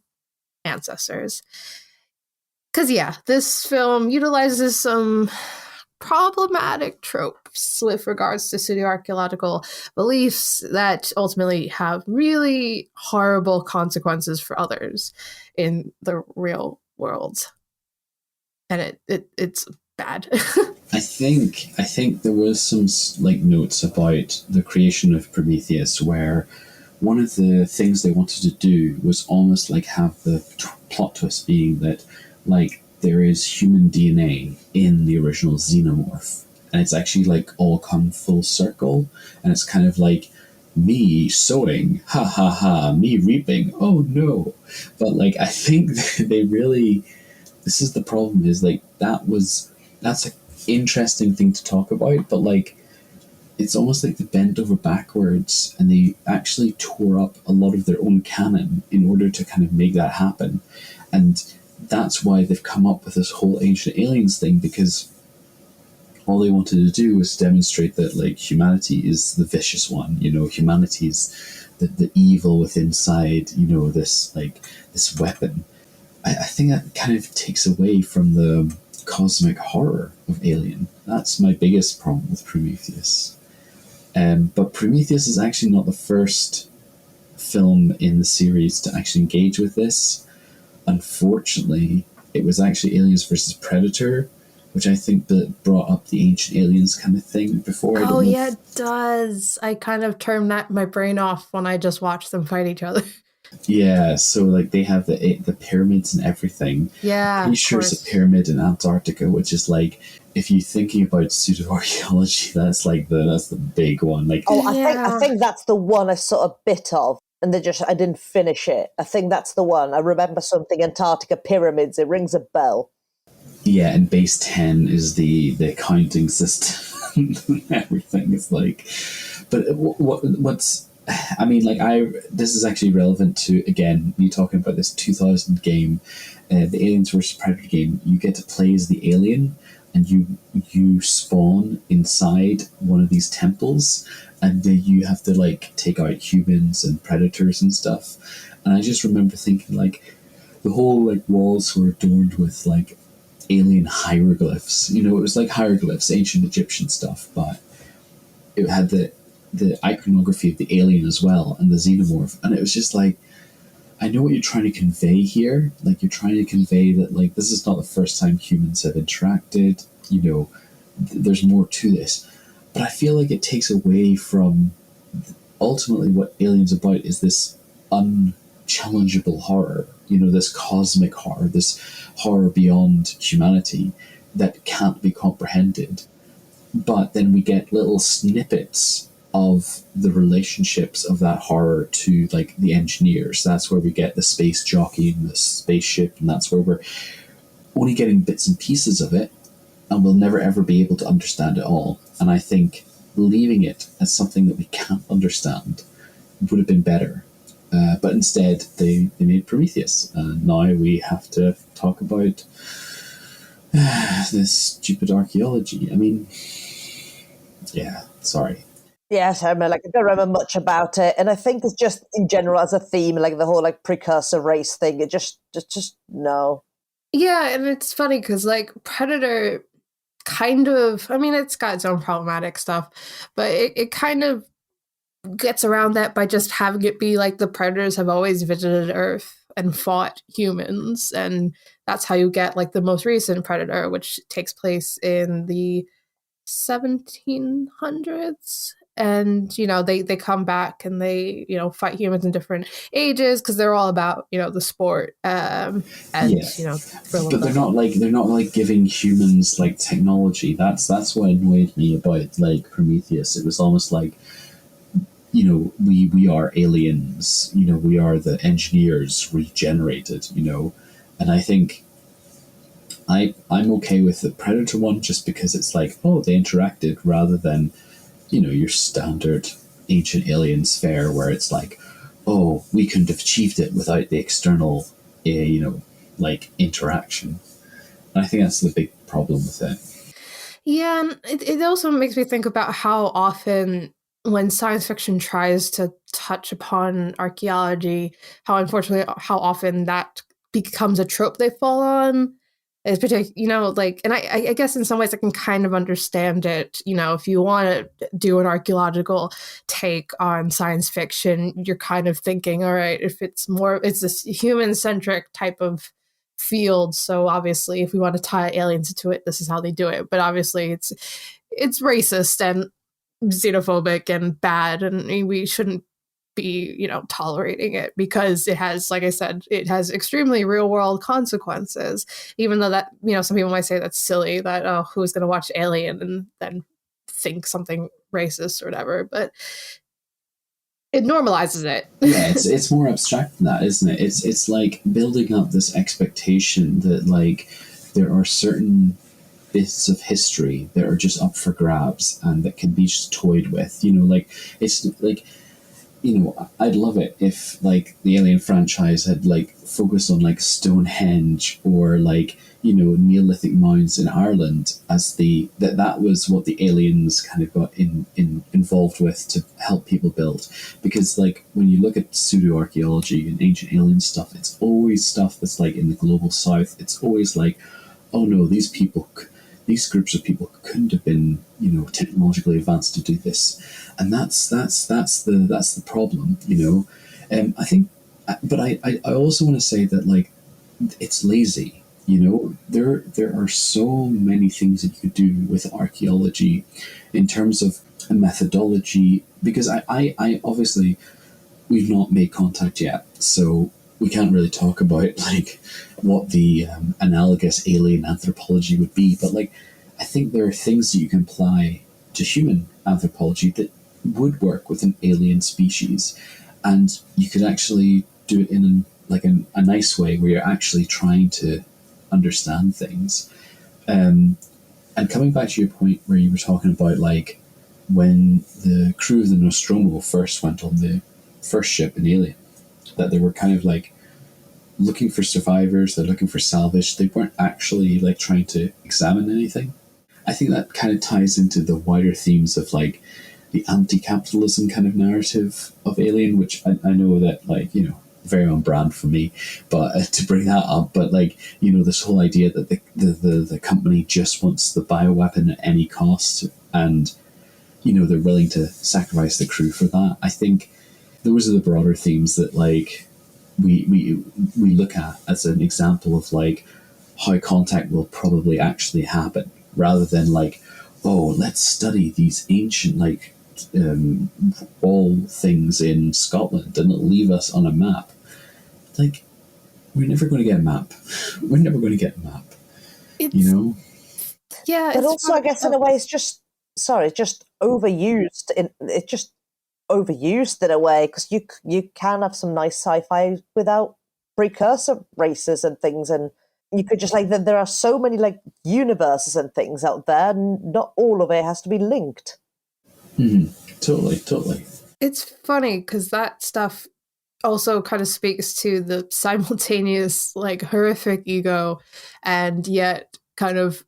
ancestors. Because, yeah, this film utilizes some problematic tropes with regards to pseudo-archaeological beliefs that ultimately have really horrible consequences for others in the real world. And it's bad. I think there was some like notes about the creation of Prometheus where one of the things they wanted to do was almost like have the plot twist being that like there is human DNA in the original Xenomorph, and it's actually like all come full circle, and it's kind of like me sowing, ha ha ha, me reaping, oh no. But like I think they really, this is the problem, is like that's an interesting thing to talk about, but like it's almost like they bent over backwards and they actually tore up a lot of their own canon in order to kind of make that happen. And that's why they've come up with this whole ancient aliens thing, because all they wanted to do was demonstrate that like humanity is the vicious one, you know, humanity's the evil within inside, you know, this weapon. I think that kind of takes away from the cosmic horror of Alien. That's my biggest problem with Prometheus. But Prometheus is actually not the first film in the series to actually engage with this. Unfortunately, it was actually Aliens versus Predator, which I think that brought up the ancient aliens kind of thing before. Oh yeah, it does. I kind of turned my brain off when I just watched them fight each other. Yeah, so like they have the pyramids and everything. Yeah, I'm pretty sure it's a pyramid in Antarctica, which is like, if you're thinking about pseudo-archaeology, that's the big one. Like, I think that's the one I sort of bit of. And I didn't finish it. I think that's the one. I remember something Antarctica pyramids. It rings a bell. Yeah, and base 10 is the counting system. Everything is like, but what's, I mean, like this is actually relevant to, again, you talking about this 2000 game, the Aliens vs Predator game. You get to play as the alien, and you spawn inside one of these temples. And then you have to like take out humans and predators and stuff. And I just remember thinking like the whole like walls were adorned with like alien hieroglyphs. You know, it was like hieroglyphs, ancient Egyptian stuff, but it had the iconography of the alien as well and the xenomorph. And it was just like, I know what you're trying to convey here. Like you're trying to convey that like this is not the first time humans have interacted. You know, there's more to this. But I feel like it takes away from ultimately what Alien's about is this unchallengeable horror, you know, this cosmic horror, this horror beyond humanity that can't be comprehended. But then we get little snippets of the relationships of that horror to like the engineers. That's where we get the space jockey and the spaceship, and that's where we're only getting bits and pieces of it, and we'll never ever be able to understand it all. And I think leaving it as something that we can't understand would have been better. But instead, they made Prometheus. And now we have to talk about this stupid archaeology. I mean, yeah, sorry. Yes, I mean, like, I don't remember much about it, and I think it's just in general as a theme, like the whole like precursor race thing. It just no. Yeah, and it's funny because like Predator, kind of. I mean, it's got its own problematic stuff, but it kind of gets around that by just having it be like the predators have always visited Earth and fought humans, and that's how you get like the most recent Predator, which takes place in the 1700s. And they come back and they fight humans in different ages because they're all about the sport and but they're not like giving humans like technology. That's what annoyed me about like Prometheus. It was almost like we are aliens, we are the engineers regenerated, and I think I'm okay with the Predator one just because it's like, oh, they interacted rather than your standard ancient aliens fare where it's like, oh, we couldn't have achieved it without the external like interaction. And I think that's the big problem with it. Yeah, and it also makes me think about how often when science fiction tries to touch upon archaeology, how often that becomes a trope they fall on. It's particular, and I guess in some ways I can kind of understand it. If you want to do an archaeological take on science fiction, you're kind of thinking, all right, if it's this human-centric type of field. So obviously, if we want to tie aliens into it, this is how they do it. But obviously, it's racist and xenophobic and bad, and we shouldn't be tolerating it because it has, like I said, it has extremely real world consequences, even though that some people might say that's silly, that who's going to watch Alien and then think something racist or whatever, but it normalizes it. Yeah, it's more abstract than that, isn't it? It's like building up this expectation that like there are certain bits of history that are just up for grabs and that can be just toyed with. Like it's like I'd love it if like the Alien franchise had like focused on like Stonehenge or like Neolithic mounds in Ireland as that was what the aliens kind of got involved with to help people build. Because like when you look at pseudo archaeology and ancient alien stuff, it's always stuff that's like in the global south. It's always like, oh no, these groups of people couldn't have been technologically advanced to do this, and that's the problem. I think, but I also want to say that like it's lazy. There are so many things that you could do with archaeology in terms of a methodology, because I obviously we've not made contact yet, so we can't really talk about like what the analogous alien anthropology would be, but like I think there are things that you can apply to human anthropology that would work with an alien species, and you could actually do it in a nice way where you're actually trying to understand things. And coming back to your point where you were talking about like when the crew of the Nostromo first went on the first ship in Alien, that they were kind of like looking for survivors, they're looking for salvage, they weren't actually like trying to examine anything. I think that kind of ties into the wider themes of like the anti-capitalism kind of narrative of Alien, which I know that like, very on brand for me, but to bring that up, but like, this whole idea that the company just wants the bioweapon at any cost, and, they're willing to sacrifice the crew for that. I think those are the broader themes that like we look at as an example of like how contact will probably actually happen, rather than like, oh, let's study these ancient like wall things in Scotland and leave us on a map. Like, we're never going to get a map. We're never going to get a map. Yeah, but also I guess in a way it's just overused. It's just overused in a way, because you can have some nice sci-fi without precursor races and things, and you could just like there are so many like universes and things out there, and not all of it has to be linked. Totally. It's funny because that stuff also kind of speaks to the simultaneous, like, horrific ego and yet kind of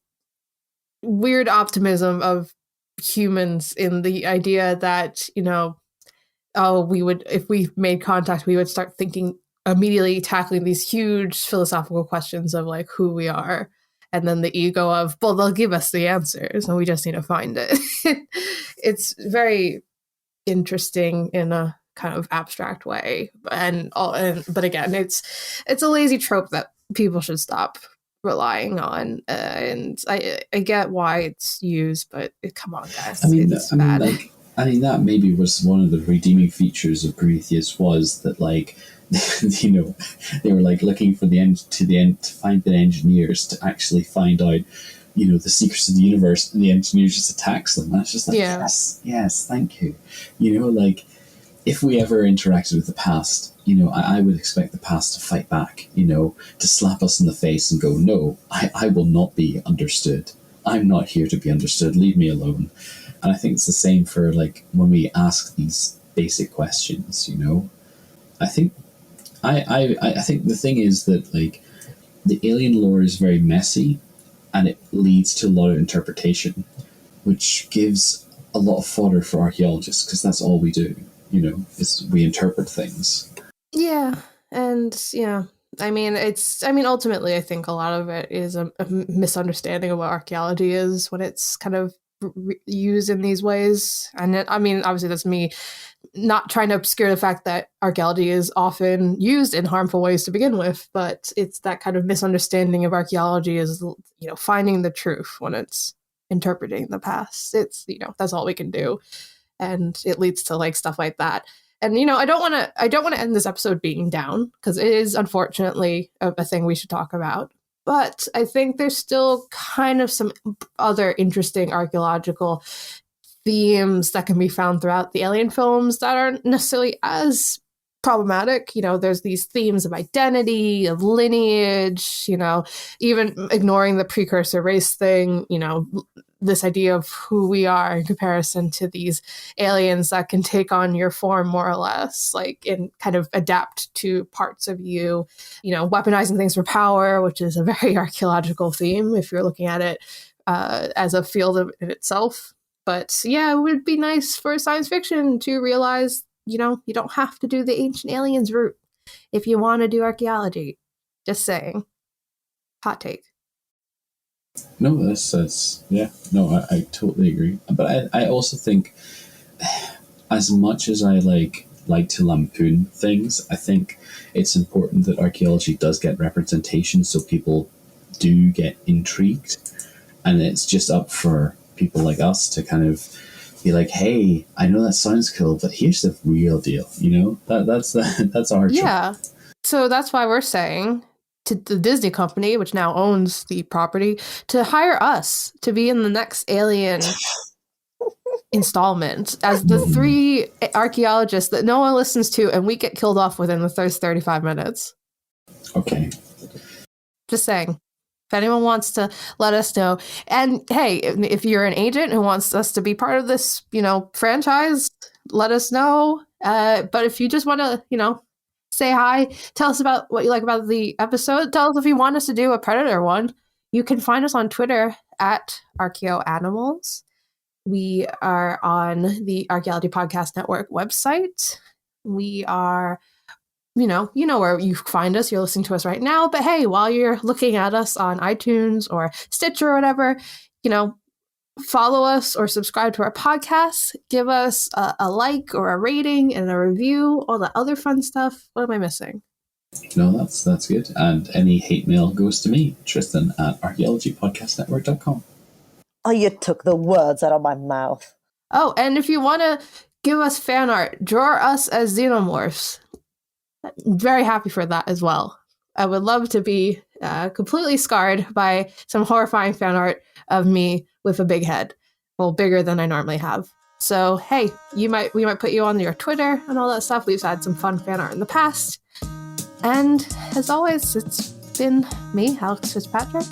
weird optimism of humans in the idea that, you know, we would, if we made contact, we would start thinking, immediately tackling these huge philosophical questions of like who we are. And then the ego of, well, they'll give us the answers and we just need to find it. It's very interesting in a kind of abstract way. But again, it's a lazy trope that people should stop relying on. And I get why it's used, but come on, guys. It's bad. I mean, that maybe was one of the redeeming features of Prometheus, was that, like, you know, they were like looking for the end to find the engineers to actually find out, you know, the secrets of the universe, and the engineers just attacks them. And it's just like, yes, thank you. You know, like, if we ever interacted with the past, you know, I would expect the past to fight back, you know, to slap us in the face and go, no, I will not be understood. I'm not here to be understood. Leave me alone. And I think it's the same for, like, when we ask these basic questions, you know. I think the thing is that, like, the alien lore is very messy, and it leads to a lot of interpretation, which gives a lot of fodder for archaeologists, because that's all we do, you know, is we interpret things. Yeah, and yeah, I mean, ultimately, I think a lot of it is a misunderstanding of what archaeology is when it's kind of used in these ways. And obviously that's me not trying to obscure the fact that archaeology is often used in harmful ways to begin with, but it's that kind of misunderstanding of archaeology is, you know, finding the truth when it's interpreting the past. It's, you know, that's all we can do, and it leads to like stuff like that. And, you know, I don't want to end this episode being down, because it is unfortunately a thing we should talk about. But I think there's still kind of some other interesting archaeological themes that can be found throughout the Alien films that aren't necessarily as problematic. You know, there's these themes of identity, of lineage, you know, even ignoring the precursor race thing, you know, this idea of who we are in comparison to these aliens that can take on your form more or less, like, and kind of adapt to parts of you, you know, weaponizing things for power, which is a very archaeological theme if you're looking at it as a field in itself. But yeah, it would be nice for science fiction to realize, you know, you don't have to do the ancient aliens route if you want to do archaeology. Just saying. Hot take. No, I totally agree. But I also think, as much as I like to lampoon things, I think it's important that archaeology does get representation, so people do get intrigued, and it's just up for people like us to kind of be like, hey, I know that sounds cool, but here's the real deal, you know? That's our job. Yeah. So that's why we're saying to the Disney company, which now owns the property, to hire us to be in the next Alien installment as the 3 archaeologists that no one listens to, and we get killed off within the first 35 minutes. Okay. Just saying. If anyone wants to let us know. And hey, if you're an agent who wants us to be part of this, you know, franchise, let us know. But if you just want to, you know, say hi, tell us about what you like about the episode. Tell us if you want us to do a Predator one. You can find us on Twitter at ArchaeoAnimals. We are on the Archaeology Podcast Network website. We are, you know where you find us. You're listening to us right now. But hey, while you're looking at us on iTunes or Stitcher or whatever, you know, follow us or subscribe to our podcast. Give us a like or a rating and a review, all the other fun stuff. What am I missing? No, that's good. And any hate mail goes to me, Tristan, at archaeologypodcastnetwork.com. Oh, you took the words out of my mouth. Oh, and if you want to give us fan art, draw us as xenomorphs. I'm very happy for that as well. I would love to be completely scarred by some horrifying fan art of me with a big head. Well, bigger than I normally have. So, hey, we might put you on your Twitter and all that stuff. We've had some fun fan art in the past. And as always, it's been me, Alex Fitzpatrick.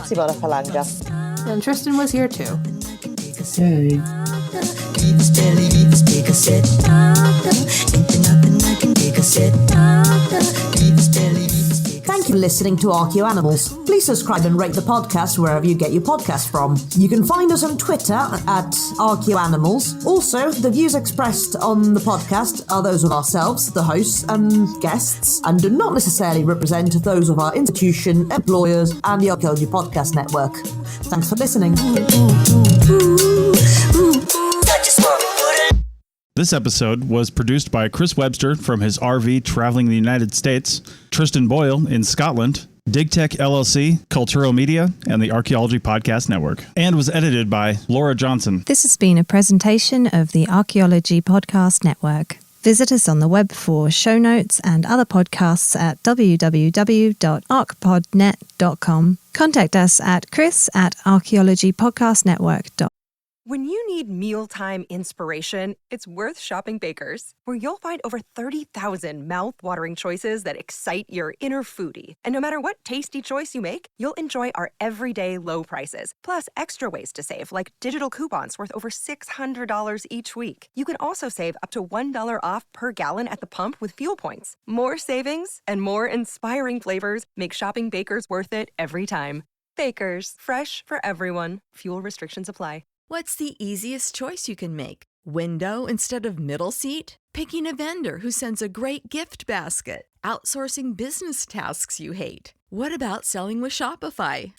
Simona Falanga. And Tristan was here too. Yay. Thank you for listening to Archaeo Animals. Please subscribe and rate the podcast wherever you get your podcast from. You can find us on Twitter at Archaeo Animals. Also, the views expressed on the podcast are those of ourselves, the hosts and guests, and do not necessarily represent those of our institution, employers, and the Archaeology Podcast Network. Thanks for listening. This episode was produced by Chris Webster from his RV traveling the United States, Tristan Boyle in Scotland, DigTech LLC, Culturo Media, and the Archaeology Podcast Network, and was edited by Laura Johnson. This has been a presentation of the Archaeology Podcast Network. Visit us on the web for show notes and other podcasts at www.archpodnet.com. Contact us at chris@archaeologypodcastnetwork.com. When you need mealtime inspiration, it's worth shopping Baker's, where you'll find over 30,000 mouth-watering choices that excite your inner foodie. And no matter what tasty choice you make, you'll enjoy our everyday low prices, plus extra ways to save, like digital coupons worth over $600 each week. You can also save up to $1 off per gallon at the pump with fuel points. More savings and more inspiring flavors make shopping Baker's worth it every time. Baker's, fresh for everyone. Fuel restrictions apply. What's the easiest choice you can make? Window instead of middle seat? Picking a vendor who sends a great gift basket? Outsourcing business tasks you hate? What about selling with Shopify?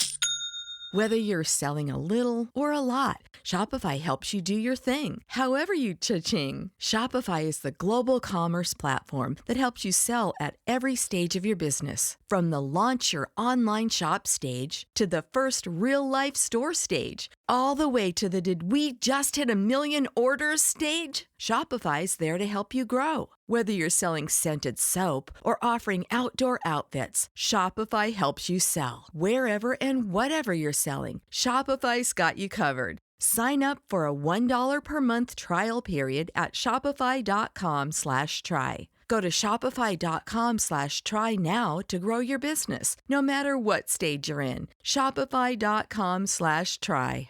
Whether you're selling a little or a lot, Shopify helps you do your thing, however you cha-ching. Shopify is the global commerce platform that helps you sell at every stage of your business. From the launch your online shop stage to the first real-life store stage, all the way to the did we just hit 1 million orders stage. Shopify's there to help you grow. Whether you're selling scented soap or offering outdoor outfits, Shopify helps you sell. Wherever and whatever you're selling, Shopify's got you covered. Sign up for a $1 per month trial period at shopify.com/try. Go to shopify.com/try now to grow your business, no matter what stage you're in. Shopify.com/try.